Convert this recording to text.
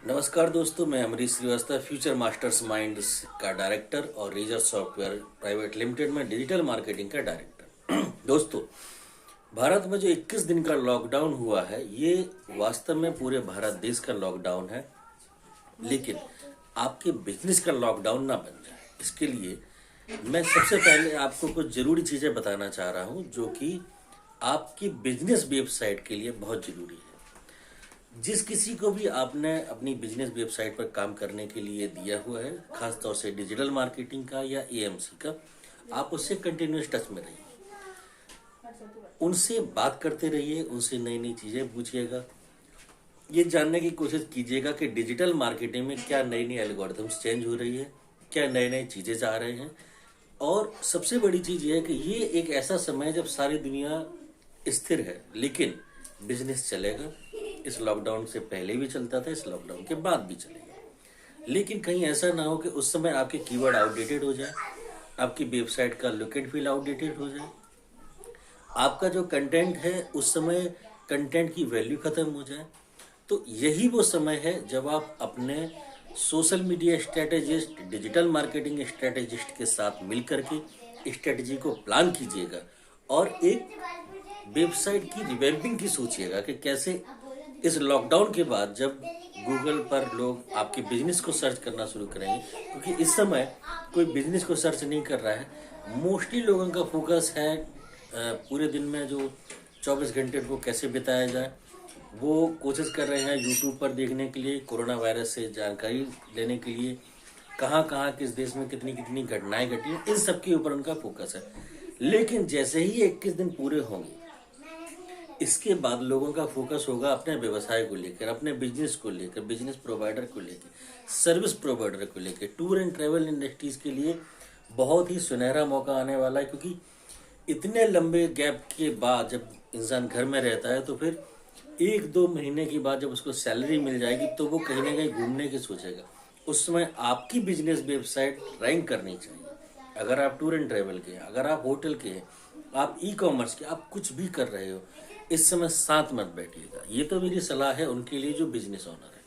नमस्कार दोस्तों, मैं Amrish Srivastava future masters minds का डायरेक्टर और रेजर सॉफ्टवेयर प्राइवेट लिमिटेड में डिजिटल मार्केटिंग का डायरेक्टर। दोस्तों, भारत में जो 21 दिन का लॉकडाउन हुआ है, ये वास्तव में पूरे भारत देश का लॉकडाउन है, लेकिन आपके बिजनेस का लॉकडाउन ना बन जाए, इसके लिए मैं सबसे पहले आपको कुछ जरूरी चीजें बताना चाह रहा हूं जो कि आपकी बिजनेस वेबसाइट के लिए बहुत जरूरी है। जिस किसी को भी आपने अपनी बिजनेस वेबसाइट पर काम करने के लिए दिया हुआ है, खास तौर से डिजिटल मार्केटिंग का या एएमसी का, आप उससे कंटिन्यूस टच में रहिए, उनसे बात करते रहिए, उनसे नई नई चीजें पूछिएगा, ये जानने की कोशिश कीजिएगा कि डिजिटल मार्केटिंग में क्या नई नई एल्गोरिथम्स चेंज हो रही है, क्या नई नई चीजें जा रहे हैं। और सबसे बड़ी चीज ये है कि ये एक ऐसा समय है जब सारी दुनिया स्थिर है, लेकिन बिजनेस चलेगा। इस लॉकडाउन से पहले भी चलता था, इस लॉकडाउन के बाद भी चलेगा, लेकिन कहीं ऐसा ना हो कि उस समय आपके कीवर्ड आउटडेटेड हो जाए, आपकी वेबसाइट का लुक एंड फील आउटडेटेड हो जाए, आपका जो कंटेंट है उस समय कंटेंट की वैल्यू खत्म हो जाए। तो यही वो समय है जब आप अपने social media strategist, digital marketing strategist के साथ मिलकर के स्ट्रेटेजी को प्लान कीजिएगा और एक वेबसाइट की रिवैम्पिंग की सोचिएगा कि कैसे इस लॉकडाउन के बाद जब गूगल पर लोग आपके बिजनेस को सर्च करना शुरू करेंगे, क्योंकि इस समय कोई बिजनेस को सर्च नहीं कर रहा है। मोस्टली लोगों का फोकस है पूरे दिन में जो 24 घंटे को कैसे बिताया जाए, वो कोशिश कर रहे हैं यूट्यूब पर देखने के लिए, कोरोना वायरस से जानकारी लेने के लिए, कहाँ कहाँ किस देश में कितनी कितनी घटनाएं घटी हैं, इन सब के ऊपर उनका फोकस है। लेकिन जैसे ही 21 दिन पूरे होंगे, इसके बाद लोगों का फोकस होगा अपने व्यवसाय को लेकर, अपने बिजनेस को लेकर, बिजनेस प्रोवाइडर को लेकर, सर्विस प्रोवाइडर को लेकर। टूर एंड ट्रैवल इंडस्ट्रीज के लिए बहुत ही सुनहरा मौका आने वाला है, क्योंकि इतने लंबे गैप के बाद जब इंसान घर में रहता है तो फिर 1-2 महीने के बाद जब उसको सैलरी मिल जाएगी तो वो कहीं ना कहीं घूमने की सोचेगा। उस समय आपकी बिजनेस वेबसाइट रैंक करनी चाहिए। अगर आप टूर एंड ट्रैवल के हैं, अगर आप होटल के हैं, आप ई कॉमर्स के, आप कुछ भी कर रहे हो, इस समय साथ मत बैठिएगा। ये तो मेरी सलाह है उनके लिए जो बिजनेस ओनर है।